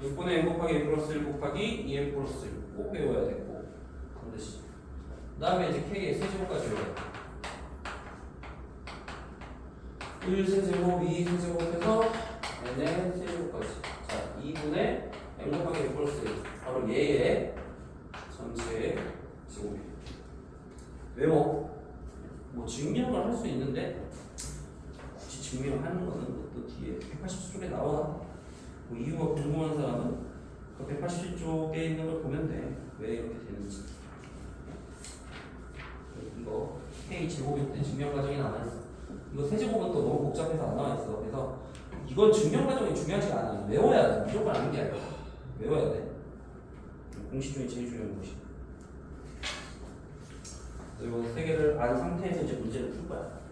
6분의 n 곱하기 n 플러스 1 곱하기 2n 플러스 1 꼭 외워야 되고 반드시 그 다음에 이제 k의 세제곱까지 외워야 돼 1 세제곱, 2 세제곱해서 n의 세제곱까지 자 2분의 n 곱하기 n 플러스 1 바로 얘의 전체의 제곱이에요 외워 뭐 증명을 할 수 있는데 굳이 증명하는 거는 또 뒤에 180쪽에 나와 뭐 이유가 궁금한 사람은 그 180쪽에 있는 걸 보면 돼. 왜 이렇게 되는지. 이거 K 제곱일 때 증명 과정이 나와 있어. 이거 세제곱은 또 너무 복잡해서 안 나와 있어. 그래서 이건 증명 과정이 중요하지가 않아. 외워야 돼. 무조건 아는 게 아니야. 외워야 돼. 공식 중에 제일 중요한 공식. 그리고 세 개를 안 상태에서 이제 문제를 풀 거야.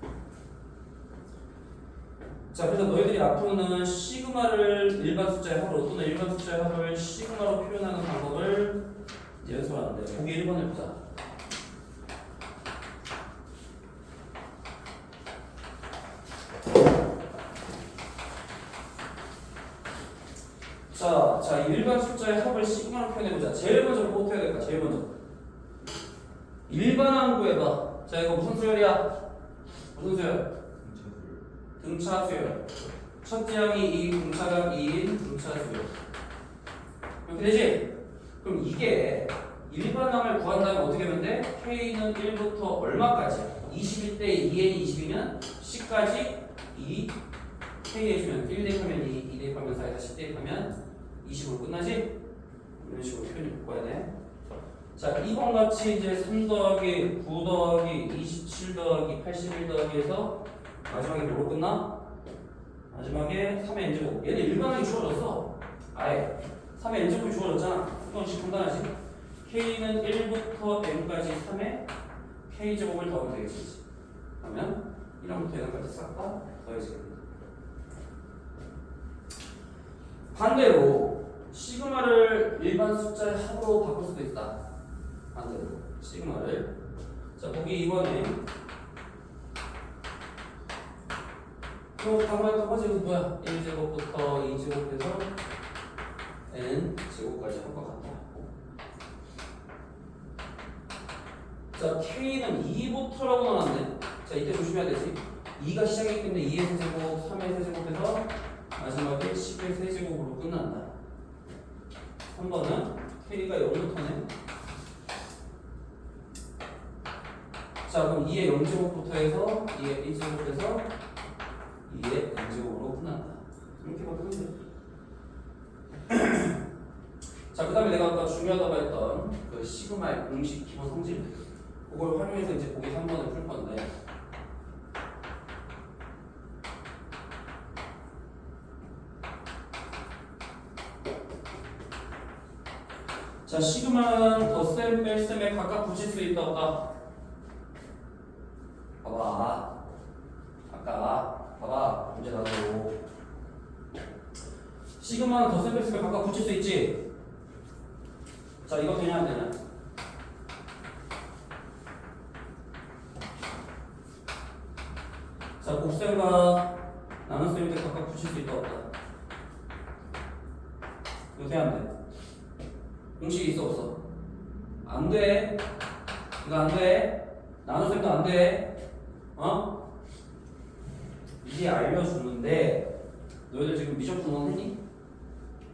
자, 그래서 너희들이 앞으로는 시그마를 일반 숫자의 합으로 또는 일반 숫자의 합을 시그마로 표현하는 방법을 이제 연습하는데 보기 1번을 보자. 자, 일반 숫자의 합을 시그마로 표현해보자. 제일 먼저 뭐부터 해야 될까? 제일 먼저 일반항 구해봐. 자, 이거 무슨 수열이야? 무슨 수열? 등차 수열. 첫째 항이 2, 등차가 2인 등차 수열. 이렇게 되지? 그럼 이게 일반항을 구한다면 어떻게 하면 돼? K는 1부터 얼마까지? 21대 2N 20이면 C까지 2 K 해주면 1 대입하면 2, 2 대입하면 4에서 10 대입하면 20으로 끝나지? 이런 식으로 표현을 바꿔야 돼. 자, 이번 같이 이제 3 더하기 9 더하기 27 더하기 81 더하기 해서 마지막에 뭐로 끝나? 마지막에 3의 n제곱. 얘는 일반항이 주어졌어. 아예 3의 n제곱이 주어졌잖아. 이건 간단하지? k는 1부터 n까지 3의 k제곱을 더하면 되겠지. 그러면 1항부터 n까지 싹 다 더해지게 됩니다. 반대로 시그마를 일반 숫자의 합으로 바꿀 수도 있다. 반대로 시그마를 자 보기 2번에 방금 첫 번째 뭐야? 1제곱부터 2제곱해서 n제곱까지 할 것 같다. 자 k는 2부터라고 나왔네. 자 이때 조심해야 되지. 2가 시작이기 때문에 2의 세제곱, 3의 세제곱해서 마지막에 10의 세제곱으로 끝난다. 3번은 k가 0부터네. 자 그럼 2의 0제곱부터 해서 2의 1제곱해서 2의 n제곱으로 끝난다. 이렇게 바꾸면 돼. 자 그 다음에 내가 아까 중요하다고 했던 그 시그마의 공식 기본 성질 그걸 활용해서 이제 보기 3번을 풀 건데 자 시그마는 덧셈 뺄셈에 각각 붙일 수 있다 없다? 봐봐 아까 봐봐 문제 나도 시그마는 덧셈 뺄셈에 각각 붙일 수 있지? 자 이거 되냐 안 되냐? 자 곱셈과 나눗셈인데 각각 붙일 수 있다 없다? 이거 돼 안 돼? 공식이 있어 없어? 안 돼. 이거 안 돼. 나눗셈도 안 돼. 어? 이제 알려주는데 너희들 지금 미적분원 했니?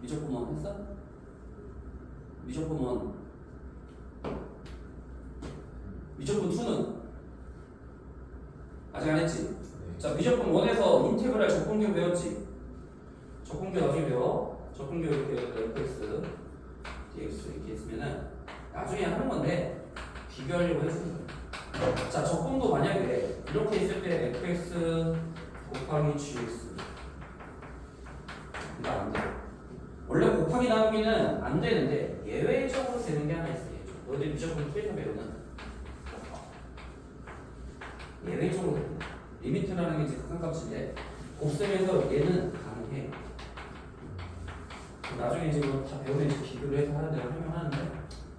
미적분원 했어? 미적분원 미적분 2는 아직 안 했지? 자 미적분 1에서 인테그랄 적분교 배웠지? 적분교 나중에 배워. 적분교 이렇게 fx 나중에 하는 건데 비교하려고 해주는 거예요. 자, 적분도 만약에 이렇게 있을 때 fx 곱하기 gx 이거 안 돼. 원래 곱하기 나누기는 안 되는데 예외적으로 되는 게 하나 있어요. 너희들 무조건 풀이서 배우는 예외적으로 됩니다. 리미트라는 게 이제 극한값인데 곱셈에서 얘는 가능해. 나중에 이제 이거 다 배우면 이제 비교를 해서 하는 대로 설명하는데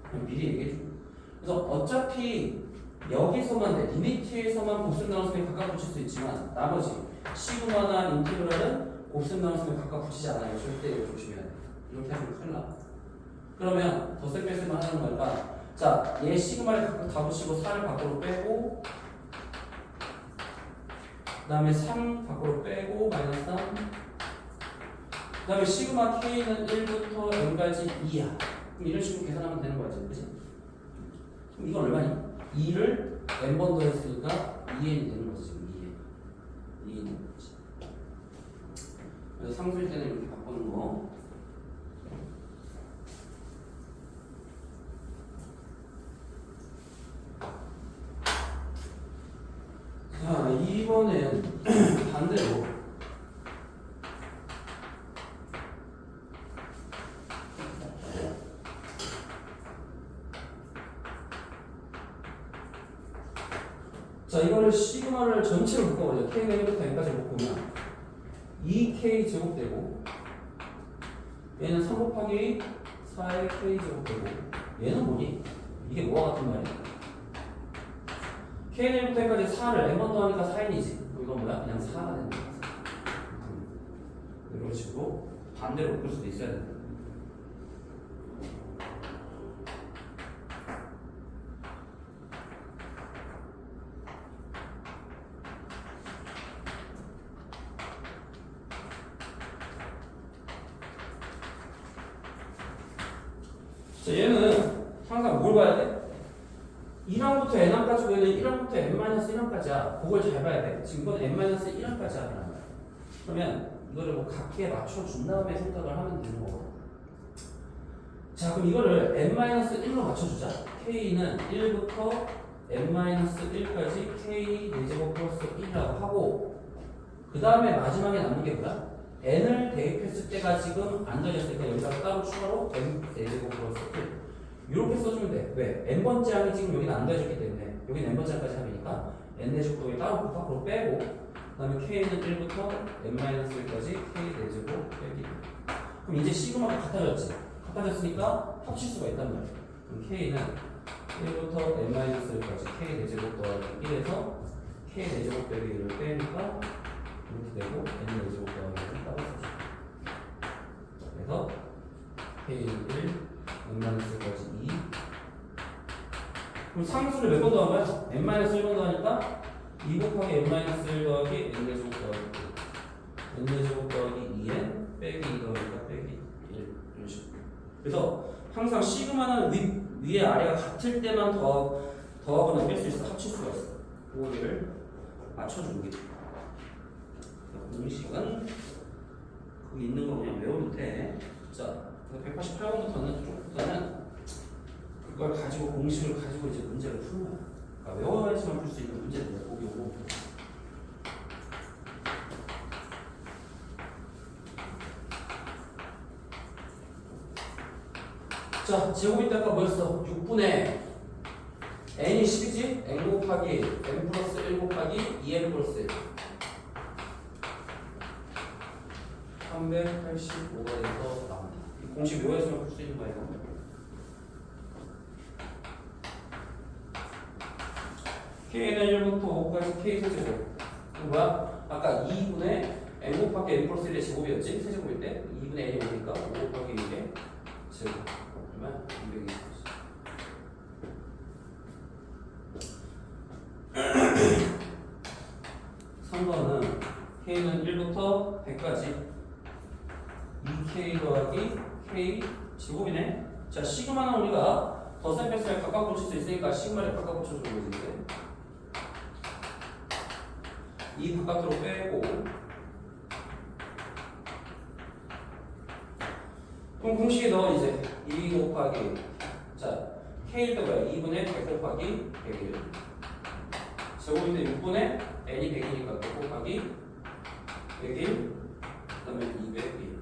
그냥 미리 얘기해 줘. 그래서 어차피 여기서만 돼. 리미트에서만 곱셈 나눗셈에 각각 붙일 수 있지만 나머지 시그마나 인테그랄은 곱셈 나눗셈에 각각 붙이지 않아요. 절대 이거 조심해야 돼. 이렇게 하면 큰일 나. 그러면 덧셈 뺄셈만 하는 거니까 자, 얘 시그마를 각각 다 붙이고 4를 밖으로 빼고 그 다음에 3 밖으로 빼고 마이너스 3 그 다음에 시그마 K는 1부터 n까지 2야. 그럼 이런 식으로 계산하면 되는 거지. 그치? 그럼 이건 얼마니? 2를 n번 더했으니까 2n이 되는 거지. 지금 2n. 2n이 되는 거지. 그래서 상수일 때는 이렇게 바꾸는 거. 자, 이번엔 반대로 자, 이거를 시그마를 전체로 묶어버려. K가 1부터 n까지 묶으면 2K 제곱되고 얘는 3 곱하기 4의 K 제곱되고 얘는 뭐니? 이게 뭐와 같은 말이야? K는 1부터 n까지 4를 n번 더하니까 4n이지. 이건 뭐야? 그냥 4가 되는 거야. 이런 식으로 반대로 묶을 수도 있어야 된다. 자, 얘는 항상 뭘 봐야 돼? 1항부터 n항까지 얘는 1항부터 n-1항까지야. 그걸 잘 봐야 돼. 지금 이건 n-1항까지 하는 거야. 그러면 이거를 뭐 각기에 맞춰준 다음에 생각을 하면 되는 거거든. 자, 그럼 이거를 n-1로 맞춰주자. k는 1부터 n-1까지 k 4제곱 플러스 1이라고 하고 그 다음에 마지막에 남는 게 뭐야? n을 대입했을 때가 지금 안 더해졌으니까 여기다 따로 추가로 n 4제곱 플러스 1 이렇게 써주면 돼. 왜? n번째 항이 지금 여기는 안 더해졌기 때문에 여기는 n번째 항까지 하니까 n-제곱도 따로 밖으로 빼고 그 다음에 k는 1부터 n-1까지 k 4제곱 빼기 그럼 이제 시그마가 같아졌지. 같아졌으니까 합칠 수가 있단 말이야. 그럼 k는 1부터 n-1까지 k 4제곱 더하기 1에서 k 4제곱 빼기 1을 빼니까 이렇게 되고 n 4제곱 더하기 1을 따로 쓰죠. 그래서 k는 1 n-1까지 2 그럼 상수를 몇 번 더한 거야? n-1번 더하니까 2 곱하기 n-1 더하기 n-제곱 더하기 1 n-제곱 더하기 2n 빼기 2 더하니까 빼기 1 이런 식으로. 그래서 항상 시그마는 위에 아래가 같을 때만 더하거나 뺄 수 있어. 합칠 수가 있어. 그거를 맞춰주는 게 공식은 거기 있는 거 그냥 외우면 돼. 자, 188번부터는 쪽부터는 그걸 가지고 공식을 가지고 이제 문제를 푸는 거야. 그러니까 외워야지만 풀 수 있는 문제들 거기 오고. 자, 제곱이 아까 뭐였어? 6분의 n이 10이지? n 곱하기 n 플러스 1 곱하기 2n 플러스 1 385가 돼서 나옵니다. 이 공식 외워야지만 풀 수 있는 거야 이거. k는 1부터 5까지 k 세제곱 이거 뭐야? 아까 2분의 n 곱하기 n 플러스 1의 제곱이었지? 세제곱일 때 2분의 n이 오니까 5 곱하기 1의 제곱 그러면 220이지. 선거는 k는 1부터 100까지 2k 더하기 k 제곱이네. 자, 시그마는 우리가 덧셈 뺄셈을 각각 붙일 수 있으니까 시그마를 각각 붙여주는 거지. 이 바깥으로 빼고 그럼 공식에 넣어 이제 2 곱하기 자 K일 때 뭐야? 2분의 100 곱하기 101 제곱인데 6분의 n이 100이니까 100 곱하기 101 그 다음에 201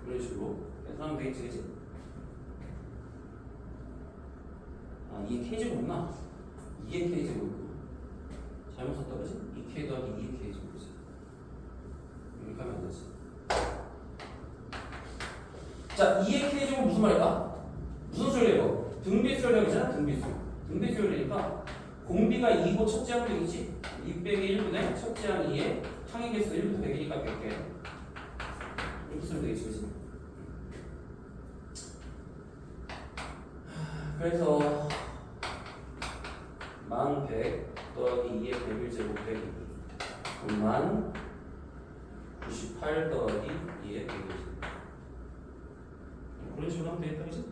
이런 식으로 계산하면 되겠지 그치? 아 이게 K제곱이구나 2의 K제곱이고 잘못 썼다 그지? 2K 더하기 2의 K제곱이지 이렇게 하면 안 되지 자 2의 K제곱 무슨 말일까? 무슨 소리예요? 등비수열량이잖아 등비수 등비수열이니까 공비가 2고 첫째 항 100이지 2 빼기 1분의 첫째 항 2에 항의 개수 1부터 100이니까 100개 이렇게 쓰면 되겠지 그치? 그래서 1100 더하기 2의 101제곱 빼기 그럼 1098 더하기 2의 101제곱 그런 식으로 하면 되겠다 그치?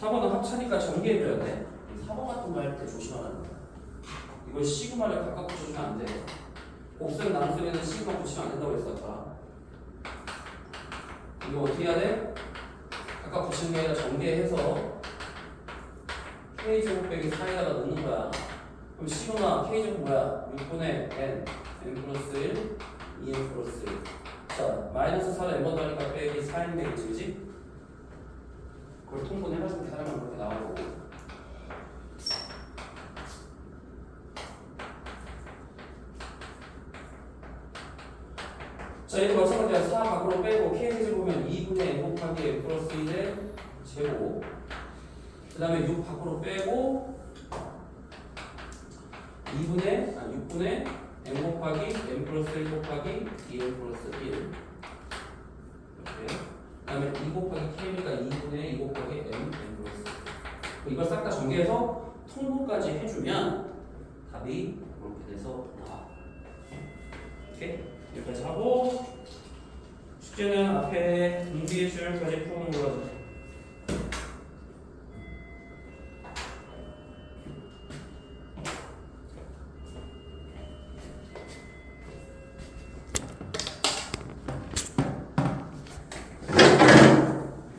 4번은 합차니까 전개해줘야 돼 4번 같은 거 할 때 조심하라는 거야 이걸 시그마를 각각 붙여주면 안 돼 곱셈 나눗셈에는 시그마 붙이면 안 된다고 했어 아까 이거 어떻게 해야 돼? 각각 붙이는 게 아니라 전개해서 K제곱 빼기 4에다가 넣는 거야 그럼 시그마 K제곱 뭐야? 6분의 n n 플러스 1 2n 플러스 1 자 마이너스 4를 n번 더하니까 빼기 4n 되겠지 그치? 그걸 통분해가지고 계산하면 그렇게 나오고 자 이거 마찬가지야 4 밖으로 빼고 K제곱 보면 2분의 n 곱하기 n 플러스 1의 제곱 그 다음에 6 밖으로 빼고 6분의 n 곱하기 n 플러스 1 곱하기 2n 플러스 1 이렇게 그 다음에 2 곱하기 k니까 2분의 2 곱하기 n 플러스 1 이걸 싹 다 전개해서 통분까지 해주면 답이 이렇게 돼서 나와 오케이? 여기까지 하고 숙제는 앞에 분비의 수열까지 푸는 거라서